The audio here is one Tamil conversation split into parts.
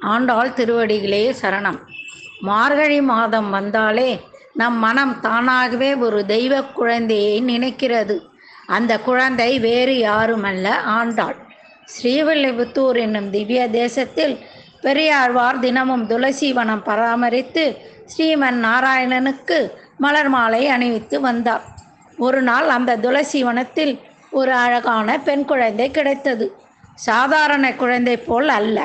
ஆண்டாள் திருவடிகளே சரணம். மார்கழி மாதம் வந்தாலே நம் மனம் தானாகவே ஒரு தெய்வ குழந்தையை நினைக்கிறது. அந்த குழந்தை வேறு யாருமல்ல, ஆண்டாள். ஸ்ரீவில்லிபுத்தூர் என்னும் திவ்ய தேசத்தில் பெரியாழ்வார் தினமும் துளசி வனம் பராமரித்து ஸ்ரீமன் நாராயணனுக்கு மலர் மாலை அணிவித்து வந்தார். ஒரு நாள் அந்த துளசி வனத்தில் ஒரு அழகான பெண் குழந்தை கிடைத்தது. சாதாரண குழந்தை போல் அல்ல,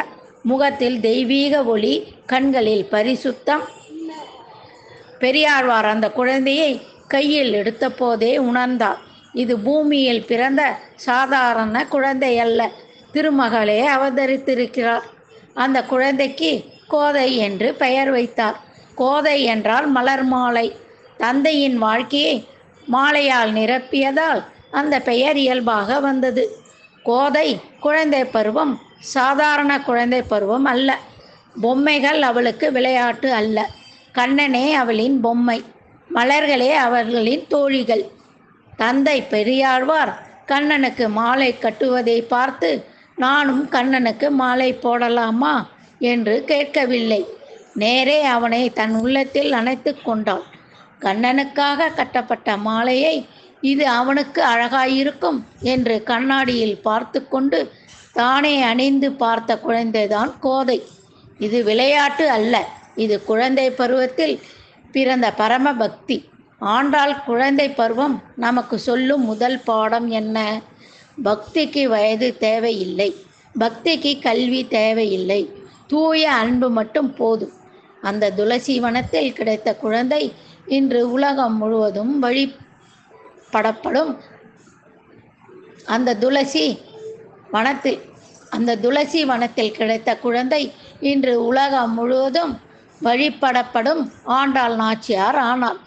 முகத்தில் தெய்வீக ஒளி, கண்களில் பரிசுத்தம். பெரியாழ்வார் அந்த குழந்தையை கையில் எடுத்த போதே உணர்ந்தார், இது பூமியில் பிறந்த சாதாரண குழந்தை அல்ல, திருமகளே அவதரித்திருக்கிறார். அந்த குழந்தைக்கு கோதை என்று பெயர் வைத்தார். கோதை என்றால் மலர் மாலை. தந்தையின் வாழ்க்கையை மாலையால் நிரப்பியதால் அந்த பெயர் இயல்பாக வந்தது. கோதை குழந்தை பருவம் சாதாரண குழந்தை பருவம் அல்ல. பொம்மைகள் அவளுக்கு விளையாட்டு அல்ல. கண்ணனே அவளின் பொம்மை, மலர்களே அவர்களின் தோழிகள். தந்தை பெரியாழ்வார் கண்ணனுக்கு மாலை கட்டுவதை பார்த்து, நானும் கண்ணனுக்கு மாலை போடலாமா என்று கேட்கவில்லை. நேரே அவனை தன் உள்ளத்தில் அணைத்து கொண்டாள். கண்ணனுக்காக கட்டப்பட்ட மாலையை இது அவனுக்கு அழகாயிருக்கும் என்று கண்ணாடியில் பார்த்து கொண்டு தானே அணிந்து பார்த்த குழந்தைதான் கோதை. இது விளையாட்டு அல்ல, இது குழந்தை பருவத்தில் பிறந்த பரம பக்தி. ஆண்டாள் குழந்தை பருவம் நமக்கு சொல்லும் முதல் பாடம் என்ன? பக்திக்கு வயது தேவையில்லை, பக்திக்கு கல்வி தேவையில்லை, தூய அன்பு மட்டும் போதும். அந்த துளசி வனத்தில் கிடைத்த குழந்தை இன்று உலகம் முழுவதும் வழிபடப்படும். அந்த துளசி வனத்தில் கிடைத்த குழந்தை இன்று உலகம் முழுவதும் வழிபடப்படும் ஆண்டாள் நாச்சியார் ஆனாள்.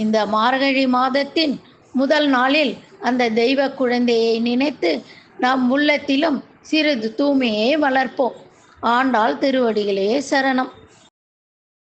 இந்த மார்கழி மாதத்தின் முதல் நாளில் அந்த தெய்வ குழந்தையை நினைத்து நம் உள்ளத்திலும் சிறிது தூய்மையை வளர்ப்போம். ஆண்டாள் திருவடிகளே சரணம்.